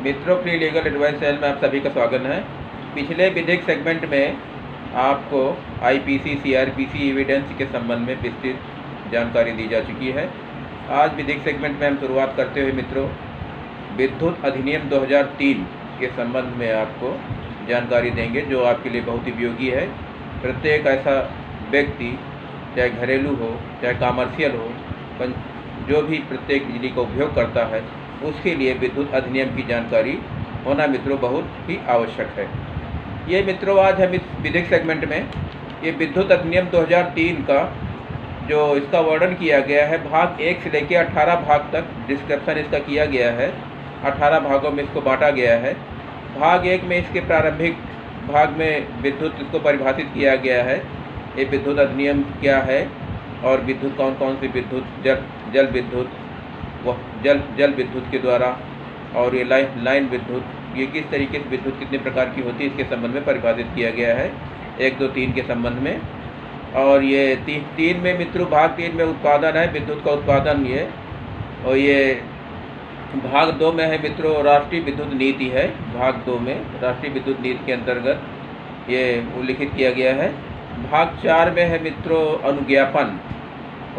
मित्रों, free legal advice channel में आप सभी का स्वागत है। पिछले विधिक सेगमेंट में आपको आईपीसी सीआरपीसी एविडेंस के संबंध में विस्तृत जानकारी दी जा चुकी है। आज विधिक सेगमेंट में हम शुरुआत करते हुए मित्रों विद्युत अधिनियम 2003 के संबंध में आपको जानकारी देंगे, जो आपके लिए बहुत उपयोगी है। प्रत्येक ऐसा व्यक्ति, चाहे घरेलू हो चाहे कॉमर्शियल हो, जो भी प्रत्येक बिजली का उपयोग करता है, उसके लिए विद्युत अधिनियम की जानकारी होना मित्रों बहुत ही आवश्यक है। ये मित्रों आज हम इस विधिक सेगमेंट में ये विद्युत अधिनियम 2003 का जो इसका वर्णन किया गया है, भाग 1 से लेकर 18 भाग तक डिस्क्रिप्शन इसका किया गया है। 18 भागों में इसको बांटा गया है। भाग 1 में इसके प्रारंभिक भाग में विद्युत इसको परिभाषित किया गया है। ये विद्युत अधिनियम क्या है और विद्युत कौन कौन सी विद्युत, जल विद्युत, वह जल विद्युत के द्वारा, और ये लाइन विद्युत, ये किस तरीके से विद्युत कितने प्रकार की होती है, इसके संबंध में परिभाषित किया गया है 1, 2, 3 के संबंध में। और ये 3 में मित्रों भाग 3 में उत्पादन है, विद्युत का उत्पादन ये। और ये भाग 2 में है मित्रों राष्ट्रीय विद्युत नीति है। भाग 2 में राष्ट्रीय विद्युत नीति के अंतर्गत ये उल्लिखित किया गया है। भाग 4 में है मित्रों अनुज्ञापन।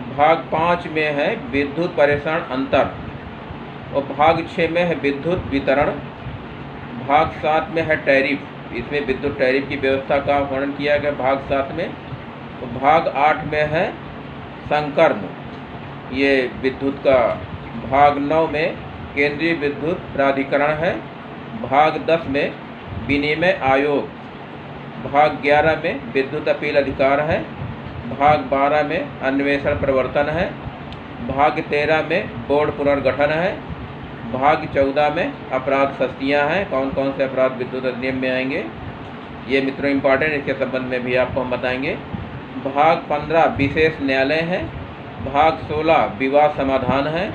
भाग 5 में है विद्युत प्रेषण अंतर। और भाग 6 में है विद्युत वितरण। भाग 7 में है टैरिफ, इसमें विद्युत टैरिफ की व्यवस्था का वर्णन किया गया भाग 7 में। तो भाग 8 में है संकर्म, ये विद्युत का। भाग 9 में केंद्रीय विद्युत प्राधिकरण है। भाग 10 में विनिमय आयोग। भाग 11 में विद्युत अपील अधिकार है। भाग 12 में अन्वेषण प्रवर्तन है। भाग 13 में बोर्ड पुनर्गठन है। भाग 14 में अपराध शस्तियाँ हैं, कौन कौन से अपराध विद्युत अधिनियम में आएंगे, ये मित्रों इम्पॉर्टेंट, इसके संबंध में भी आपको हम बताएंगे। भाग 15 विशेष न्यायालय है। भाग 16 विवाद समाधान है।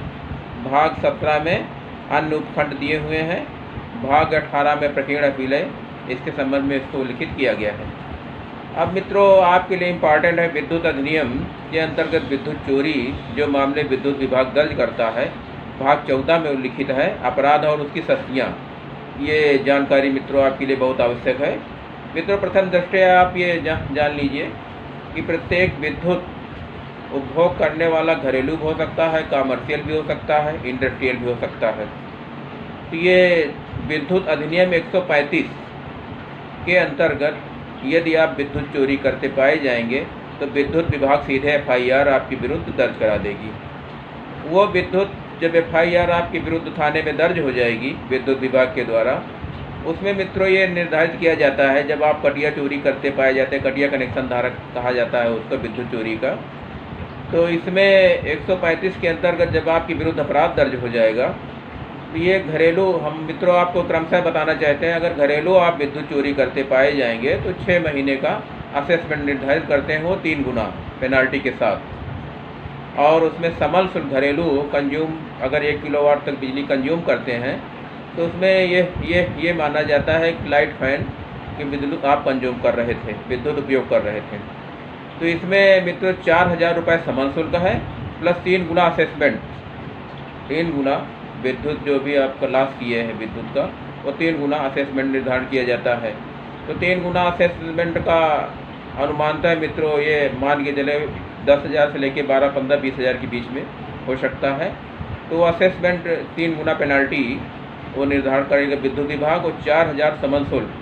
भाग 17 में अन्य उपखंड दिए हुए हैं। भाग 18 में प्रकीर्ण अपील है, इसके संबंध में इसको उल्लिखित किया गया है। अब मित्रों आपके लिए इम्पॉर्टेंट है विद्युत अधिनियम के अंतर्गत विद्युत चोरी जो मामले विद्युत विभाग दर्ज करता है, भाग 14 में उल्लिखित है अपराध और उसकी शस्तियाँ। ये जानकारी मित्रों आपके लिए बहुत आवश्यक है। मित्रों प्रथम दृष्टया आप ये जान लीजिए कि प्रत्येक विद्युत उपभोग करने वाला घरेलू भी हो सकता है, कॉमर्शियल भी हो सकता है, इंडस्ट्रियल भी हो सकता है। तो ये विद्युत अधिनियम 135 के अंतर्गत यदि आप विद्युत चोरी करते पाए जाएंगे तो विद्युत विभाग सीधे FIR आपके विरुद्ध दर्ज करा देगी। वो विद्युत जब FIR आपके विरुद्ध थाने में दर्ज हो जाएगी विद्युत विभाग के द्वारा, उसमें मित्रों ये निर्धारित किया जाता है, जब आप कटिया चोरी करते पाए जाते हैं, कटिया कनेक्शन धारक कहा जाता है उसको विद्युत चोरी का, तो इसमें 135 के अंतर्गत जब आपके विरुद्ध अपराध दर्ज हो जाएगा तो ये घरेलू, हम मित्रों आपको क्रमशः बताना चाहते हैं, अगर घरेलू आप विद्युत चोरी करते पाए जाएंगे तो 6 महीने का असेसमेंट निर्धारित करते हैं वो 3 गुना पेनाल्टी के साथ। और उसमें समल शुल्क घरेलू कंज्यूम, अगर 1 किलोवाट तक बिजली कंज्यूम करते हैं तो उसमें ये माना जाता है कि लाइट फैन कि विद्युत आप कंज्यूम कर रहे थे, विद्युत उपयोग कर रहे थे। तो इसमें मित्रों 4000 रुपये समन शुल्क है, प्लस 3 गुना असेसमेंट। 3 गुना विद्युत जो भी आपका लॉस किए हैं विद्युत का, वो 3 गुना असेसमेंट निर्धारण किया जाता है। तो 3 गुना असेसमेंट का अनुमानतः मित्रों ये मान के चले 10,000 से लेकर 12, 15, 20,000 के बीच में हो सकता है। तो असेसमेंट 3 गुना पेनाल्टी वो निर्धारण करेगा विद्युत विभाग, और 4000 समन शुल्क।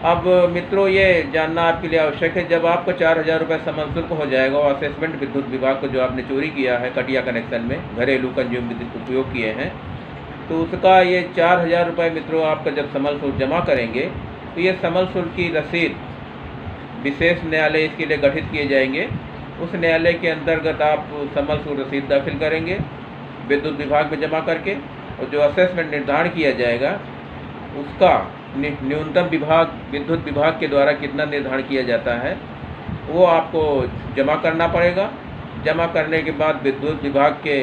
अब मित्रों ये जानना आपके लिए आवश्यक है, जब आपको 4000 रुपये समन शुल्क हो जाएगा और असेसमेंट विद्युत विभाग को जो आपने चोरी किया है कटिया कनेक्शन में घरेलू कंज्यूम विद्युत उपयोग किए हैं, तो उसका ये 4000 रुपये मित्रों आपका जब समन शुल्क जमा करेंगे तो ये समन शुल्क की रसीद विशेष न्यायालय इसके लिए गठित किए जाएंगे। उस न्यायालय के अंतर्गत आप समन शुल्क रसीद दाखिल करेंगे विद्युत विभाग में जमा करके, और जो असेसमेंट निर्धारण किया जाएगा उसका न्यूनतम विद्युत विभाग के द्वारा कितना निर्धारण किया जाता है वो आपको जमा करना पड़ेगा। जमा करने के बाद विद्युत विभाग के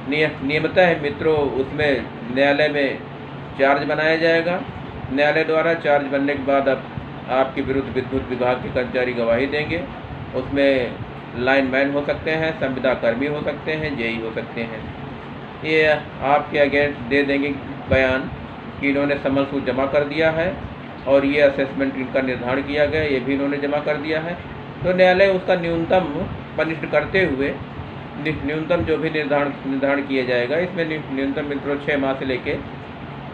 नियमतः है मित्रों उसमें न्यायालय में चार्ज बनाया जाएगा। न्यायालय द्वारा चार्ज बनने के बाद अब आपके विरुद्ध विद्युत विभाग के कर्मचारी गवाही देंगे। उसमें लाइनमैन हो सकते हैं, संविदा कर्मी हो सकते हैं, जेई हो सकते हैं। ये आपके अगेंस्ट दे देंगे बयान कि इन्होंने समन शुल्क जमा कर दिया है और ये असेसमेंट इनका निर्धारण किया गया, ये भी इन्होंने जमा कर दिया है। तो न्यायालय उसका न्यूनतम पनिष्ड करते हुए न्यूनतम जो भी निर्धारण किया जाएगा, इसमें न्यूनतम मित्रों 6 माह से लेके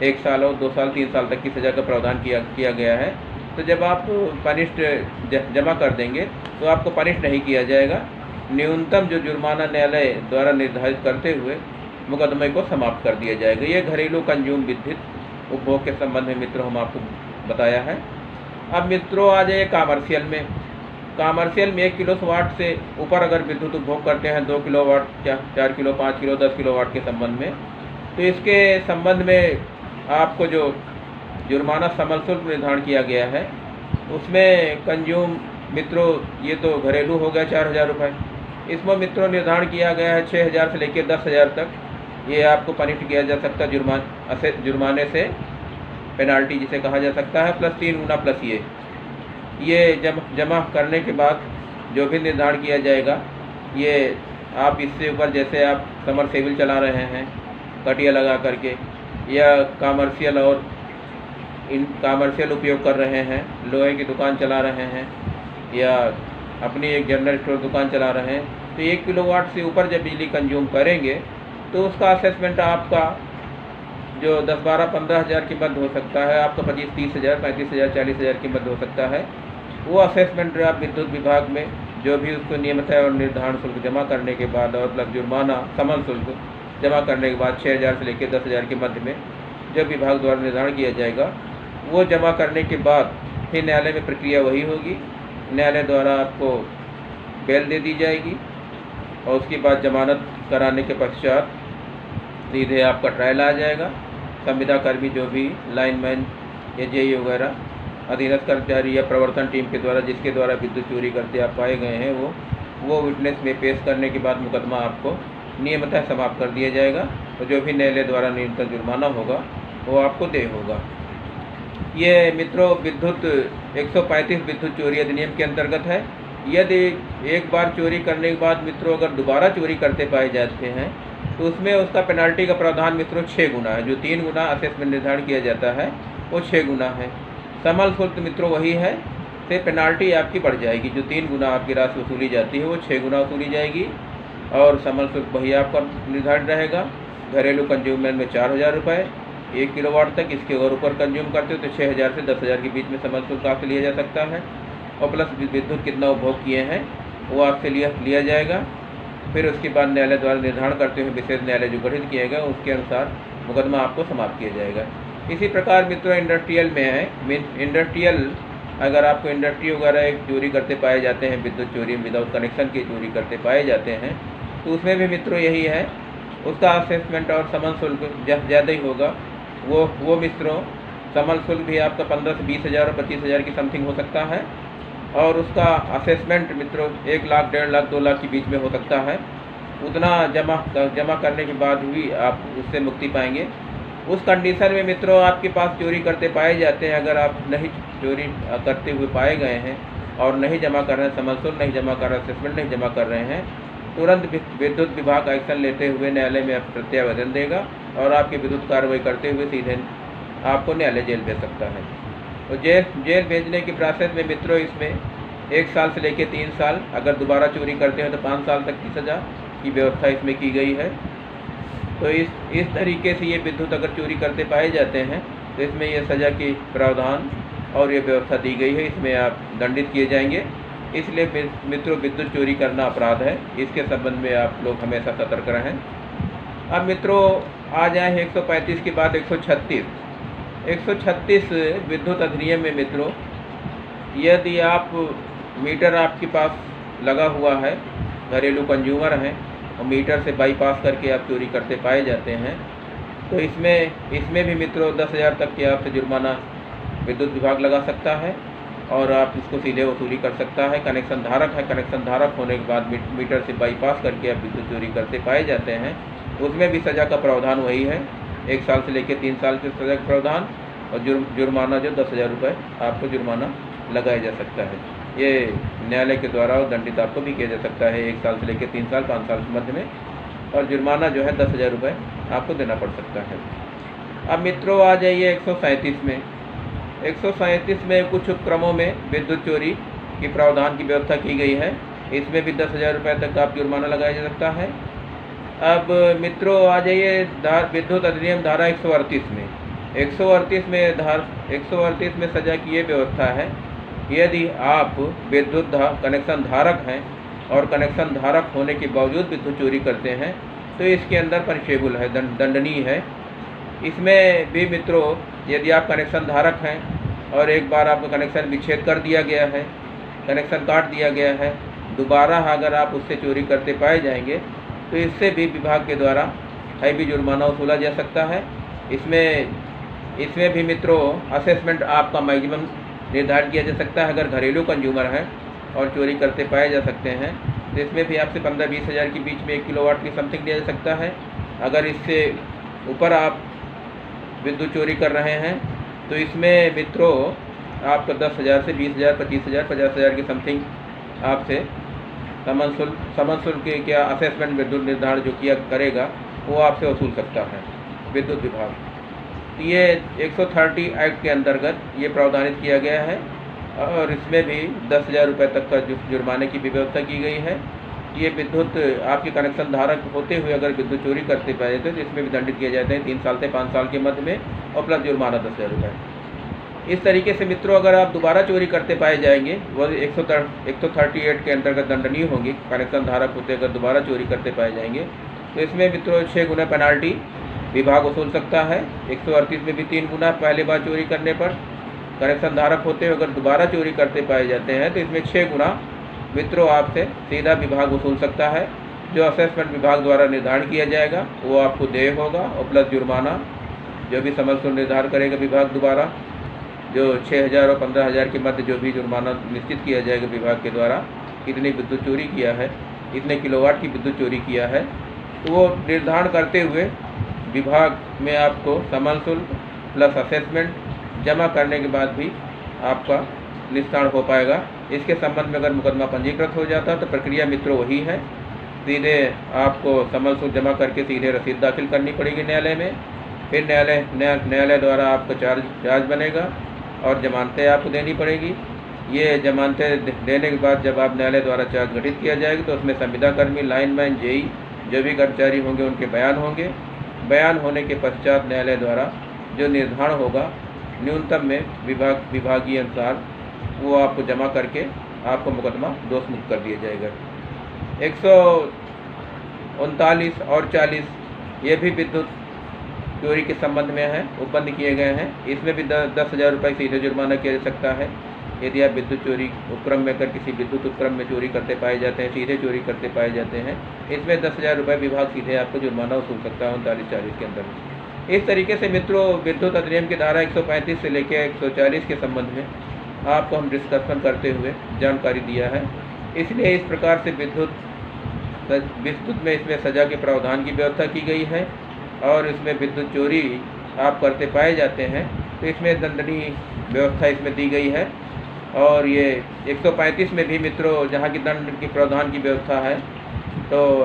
1 साल और 2 साल 3 साल तक की सज़ा का प्रावधान किया गया है। तो जब आप पनिष्ड जमा कर देंगे तो आपको पनिष्ड नहीं किया जाएगा, न्यूनतम जो जुर्माना न्यायालय द्वारा निर्धारित करते हुए मुकदमे को समाप्त कर दिया जाएगा। ये घरेलू कंज्यूम विद्युत उपभोग के संबंध में मित्रों हम आपको बताया है। अब मित्रों आ जाइए कॉमर्शियल में। कॉमर्शियल में 1 किलोवाट से ऊपर अगर विद्युत उपभोग करते हैं, 2 किलोवाट, 4 किलो, 5 किलो, 10 किलोवाट के संबंध में, तो इसके संबंध में आपको जो जुर्माना समन शुल्क निर्धारण किया गया है उसमें कंज्यूम मित्रों ये तो घरेलू हो गया 4000 रुपये। इसमें मित्रों निर्धारण किया गया है 6000 से लेकर 10,000 तक ये आपको पनिष्ड किया जा सकता है जुर्माने से, पेनाल्टी जिसे कहा जा सकता है, प्लस 3 गुना प्लस ये जमा करने के बाद जो भी निर्धारण किया जाएगा, ये आप इससे ऊपर जैसे आप समरसेबल चला रहे हैं कटिया लगा करके, या कॉमर्शियल और कॉमर्शियल उपयोग कर रहे हैं, लोहे की दुकान चला रहे हैं या अपनी एक जनरल स्टोर दुकान चला रहे हैं, तो 1 किलोवाट से ऊपर जब बिजली कंज्यूम करेंगे तो उसका असेसमेंट आपका जो 10, 12, 15 हज़ार की मध्य हो सकता है, आपका 25, 30 हज़ार, 35 हज़ार, 40 हज़ार की मध्य हो सकता है। वो असेसमेंट आप विद्युत विभाग में जो भी उसको नियमित है और निर्धारण शुल्क जमा करने के बाद और प्लस जुर्माना समन शुल्क जमा करने के बाद 6000 से लेकर 10,000 के मध्य में जब विभाग द्वारा निर्धारण किया जाएगा, वो जमा करने के बाद फिर न्यायालय में प्रक्रिया वही होगी। न्यायालय द्वारा आपको बेल दे दी जाएगी और उसके बाद जमानत कराने के पश्चात सीधे आपका ट्रायल आ जाएगा। संविदा कर्मी जो भी लाइनमैन या जेई वगैरह अधीनस्थ कर्मचारी या प्रवर्तन टीम के द्वारा जिसके द्वारा विद्युत चोरी करते आप पाए गए हैं, वो विटनेस में पेश करने के बाद मुकदमा आपको नियमितः समाप्त कर दिया जाएगा और जो भी न्यायालय द्वारा न्यूनतम जुर्माना होगा वो आपको देय होगा। ये मित्रों विद्युत 135 विद्युत चोरी अधिनियम के अंतर्गत है। यदि एक बार चोरी करने के बाद मित्रों अगर दोबारा चोरी करते पाए जाते हैं तो उसमें उसका पेनाल्टी का प्रावधान मित्रों 6 गुना है। जो 3 गुना असेसमेंट निर्धारण किया जाता है वो 6 गुना है। समन शुल्क मित्रों वही है, से पेनाल्टी आपकी बढ़ जाएगी। जो 3 गुना आपकी राशि वसूली जाती है वो 6 गुना वसूली जाएगी और समन शुल्क वही आपका निर्धारित रहेगा। घरेलू कंज्यूमर में 4000 रुपये 1 किलोवाट तक, इसके और ऊपर कंज्यूम करते हो तो 6000 से 10,000 के बीच में समन शुल्क आपसे लिया जा सकता है और प्लस विद्युत कितना उपभोग किए हैं वो आपसे लिया जाएगा। फिर उसके बाद न्यायालय द्वारा निर्धारण करते हुए विशेष न्यायालय जो गठित किया गया उसके अनुसार मुकदमा आपको समाप्त किया जाएगा। इसी प्रकार मित्रों इंडस्ट्रियल में है। इंडस्ट्रियल अगर आपको इंडस्ट्री वगैरह एक चोरी करते पाए जाते हैं, विद्युत चोरी विदाउट कनेक्शन की चोरी करते पाए जाते हैं, तो उसमें भी मित्रों यही है, उसका असेसमेंट और समन शुल्क ज़्यादा ही होगा। वो मित्रों समन शुल्क भी आपका 15 से 20,000 और 25,000 की समथिंग हो सकता है और उसका असेसमेंट मित्रों 1 लाख, 1.5 लाख, 2 लाख के बीच में हो सकता है। उतना जमा करने के बाद भी आप उससे मुक्ति पाएंगे। उस कंडीशन में मित्रों आपके पास चोरी करते पाए जाते हैं, अगर आप नहीं चोरी करते हुए पाए गए हैं और नहीं जमा कर रहे हैं, समन शुल्क नहीं जमा कर रहे हैं, असेसमेंट नहीं जमा कर रहे हैं, तुरंत विद्युत विभाग एक्शन लेते हुए न्यायालय में प्रत्यावेदन देगा और आपकी विद्युत कार्रवाई करते हुए सीधे आपको न्यायालय जेल भेज सकता है। और जेल भेजने की प्रोसेस में मित्रों इसमें 1 साल से लेकर 3 साल, अगर दोबारा चोरी करते हैं तो 5 साल तक की सज़ा की व्यवस्था इसमें की गई है। तो इस तरीके से ये विद्युत अगर चोरी करते पाए जाते हैं तो इसमें ये सज़ा की प्रावधान और ये व्यवस्था दी गई है, इसमें आप दंडित किए जाएंगे। इसलिए मित्रों विद्युत चोरी करना अपराध है, इसके संबंध में आप लोग हमेशा सतर्क रहें। अब मित्रों आ जाएँ 135 के बाद 136 विद्युत अधिनियम में मित्रों, यदि आप मीटर आपके पास लगा हुआ है, घरेलू कंज्यूमर हैं और मीटर से बाईपास करके आप चोरी करते पाए जाते हैं, तो इसमें भी मित्रों 10,000 तक के आपसे जुर्माना विद्युत विभाग लगा सकता है और आप इसको सीधे वसूली कर सकता है। कनेक्शन धारक है, कनेक्शन धारक होने के बाद मीटर से बाईपास करके आप विद्युत चोरी करते पाए जाते हैं, उसमें भी सज़ा का प्रावधान वही है, 1 साल से लेकर 3 साल के सज़ा का प्रावधान और जुर्माना जो 10,000 रुपये आपको जुर्माना लगाया जा सकता है। ये न्यायालय के द्वारा और दंडित आपको भी किया जा सकता है 1 साल से लेकर 3 साल, 5 साल के मध्य में, और जुर्माना जो है 10,000 रुपये आपको देना पड़ सकता है। अब मित्रों आ जाइए 137 में। 137 में कुछ उपक्रमों में विद्युत चोरी की प्रावधान की व्यवस्था की गई है। इसमें भी 10,000 रुपये तक आप जुर्माना लगाया जा सकता है। अब मित्रों आ जाइए विद्युत अधिनियम धारा 138 में। 138 में सजा की ये व्यवस्था है, यदि आप विद्युत कनेक्शन धारक हैं और कनेक्शन धारक होने के बावजूद विद्युत चोरी करते हैं तो इसके अंदर पनिशेबल है, दंडनीय है। इसमें भी मित्रों यदि आप कनेक्शन धारक हैं और एक बार आपका कनेक्शन विच्छेद कर दिया गया है, कनेक्शन काट दिया गया है, दोबारा अगर आप उससे चोरी करते पाए जाएंगे तो इससे भी विभाग के द्वारा हैवी जुर्माना वसूला जा सकता है। इसमें भी मित्रों असेसमेंट आपका मैक्सिमम निर्धारित किया जा सकता है। अगर घरेलू कंज्यूमर हैं और चोरी करते पाए जा सकते हैं तो इसमें भी आपसे 15-20 हज़ार के बीच में 1 किलोवाट की समथिंग दिया जा सकता है। अगर इससे ऊपर आप विद्युत चोरी कर रहे हैं तो इसमें मित्रों आपका 10,000 से 20,000, 25,000, 50,000 की समथिंग आपसे समन शुल्क क्या असेसमेंट विद्युत निर्धारण जो किया करेगा वो आपसे वसूल सकता है विद्युत विभाग। तो ये 130 एक्ट के अंतर्गत ये प्रावधानित किया गया है और इसमें भी 10,000 रुपये तक का जुर्माने की भी व्यवस्था की गई है। ये विद्युत आपके कनेक्शन धारक होते हुए अगर विद्युत चोरी करते पाए जाते हैं तो इसमें भी दंडित किए जाते हैं 3 साल से 5 साल के मध्य में और प्लस जुर्माना 10,000 रुपये। इस तरीके से मित्रों अगर आप दोबारा चोरी करते पाए जाएंगे वो 138 के अंतर्गत दंडनीय होंगी। कनेक्शन धारक होते अगर दोबारा चोरी करते पाए जाएंगे तो इसमें मित्रों 6 गुना पेनाल्टी विभाग वसूल सकता है। 138 में भी 3 गुना पहले बार चोरी करने पर, कनेक्शन धारक होते हुए अगर दोबारा चोरी करते पाए जाते हैं तो इसमें 6 गुना मित्रों आपसे सीधा विभाग वसूल सकता है। जो असेसमेंट विभाग द्वारा निर्धारण किया जाएगा वो आपको देय होगा और प्लस जुर्माना जो भी समझ शुल्क निर्धारण करेगा विभाग द्वारा, जो 6,000 और 15,000 के मध्य जो भी जुर्माना निश्चित किया जाएगा विभाग के द्वारा, कितनी विद्युत चोरी किया है, कितने किलोवाट की विद्युत चोरी किया है, तो वो निर्धारण करते हुए विभाग में आपको समन शुल्क प्लस असेसमेंट जमा करने के बाद भी आपका निस्तारण हो पाएगा। इसके संबंध में अगर मुकदमा पंजीकृत हो जाता है तो प्रक्रिया मित्रों वही है, सीधे आपको समन शुल्क जमा करके सीधे रसीद दाखिल करनी पड़ेगी न्यायालय में, फिर न्यायालय द्वारा आपको चार्ज बनेगा और जमानतें आपको देनी पड़ेगी। ये जमानतें देने के बाद जब आप न्यायालय द्वारा चार्ज गठित किया जाएगा तो उसमें संविदा कर्मी, लाइनमैन, जेई जो भी कर्मचारी होंगे उनके बयान होंगे। बयान होने के पश्चात न्यायालय द्वारा जो निर्धारण होगा न्यूनतम में विभागीय अनुसार वो आपको जमा करके आपको मुकदमा दोष मुक्त कर दिया जाएगा। 139 और 40 ये भी विद्युत चोरी के संबंध में है, उपबंध किए गए हैं। इसमें भी 10,000 रुपये सीधे जुर्माना किया जा सकता है यदि आप विद्युत चोरी उपक्रम में अगर किसी विद्युत उपक्रम में चोरी करते पाए जाते हैं, सीधे चोरी करते पाए जाते हैं, इसमें 10,000 रुपये विभाग सीधे आपको जुर्माना वसूल सकता है 39-40 के अंदर। इस तरीके से मित्रों विद्युत अधिनियम की धारा 135 से लेकर 140 के संबंध में आपको हम डिस्कशन करते हुए जानकारी दिया है। इसलिए इस प्रकार से विद्युत में इसमें सजा के प्रावधान की व्यवस्था की गई है और इसमें विद्युत चोरी आप करते पाए जाते हैं तो इसमें दंडनीय व्यवस्था इसमें दी गई है। और ये 135 में भी मित्रों जहाँ की दंड की प्रावधान की व्यवस्था है, तो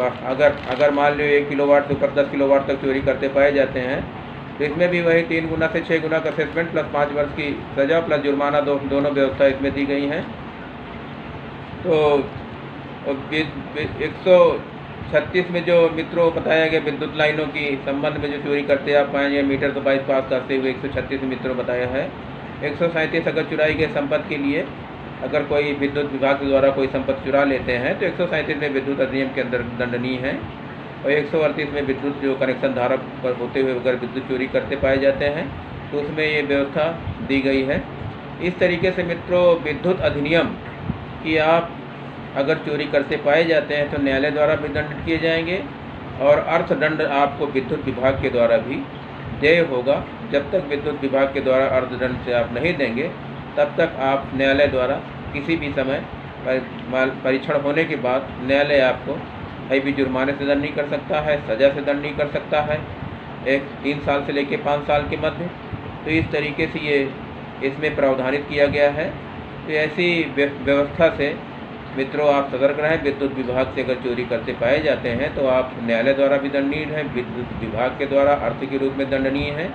अगर मान लो 1 किलोवाट से ऊपर 10 किलोवाट तक चोरी करते पाए जाते हैं तो इसमें भी वही 3 गुना से 6 गुना का असेसमेंट प्लस 5 वर्ष की सजा प्लस जुर्माना दोनों व्यवस्था इसमें दी गई हैं। तो 136 में जो मित्रों बताया गया विद्युत लाइनों की संबंध में जो चोरी करते आप पाएंगे मीटर तो बाईस पास करते हुए 136 मित्रों बताया है। 137 अगर चुराई गए संपत्ति के लिए अगर कोई विद्युत विभाग के द्वारा कोई संपत्ति चुरा लेते हैं तो 137 में विद्युत अधिनियम के अंदर दंडनीय है। और 138 में विद्युत जो कनेक्शन धारक पर होते हुए अगर विद्युत चोरी करते पाए जाते हैं तो उसमें ये व्यवस्था दी गई है। इस तरीके से मित्रों विद्युत अधिनियम की आप अगर चोरी करते पाए जाते हैं तो न्यायालय द्वारा भी दंडित किए जाएंगे और अर्थदंड आपको विद्युत विभाग के द्वारा भी देय होगा। जब तक विद्युत विभाग के द्वारा अर्थदंड से आप नहीं देंगे तब तक आप न्यायालय द्वारा किसी भी समय परीक्षण होने के बाद न्यायालय आपको हैवी जुर्माने से दंड नहीं कर सकता है, सज़ा से दंड नहीं कर सकता है 3 साल से लेकर 5 साल के मध्य। तो इस तरीके से ये इसमें प्रावधानित किया गया है। तो ऐसी व्यवस्था से मित्रों आप सतर्क रहें। विद्युत विभाग से अगर चोरी करते पाए जाते हैं तो आप न्यायालय द्वारा भी दंडनीय है, विद्युत विभाग के द्वारा अर्थ के रूप में दंडनीय है।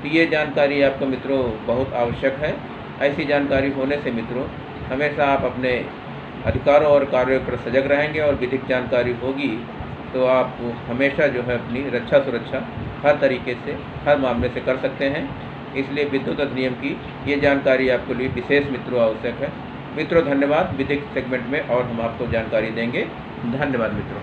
तो ये जानकारी आपको मित्रों बहुत आवश्यक है। ऐसी जानकारी होने से मित्रों हमेशा आप अपने अधिकारों और कार्यों पर सजग रहेंगे और विधिक जानकारी होगी तो आप हमेशा जो है अपनी रक्षा सुरक्षा हर तरीके से हर मामले से कर सकते हैं। इसलिए विद्युत अधिनियम की ये जानकारी आपके लिए विशेष मित्रों आवश्यक है। मित्रों धन्यवाद। विधिक सेगमेंट में और हम आपको जानकारी देंगे। धन्यवाद मित्रों।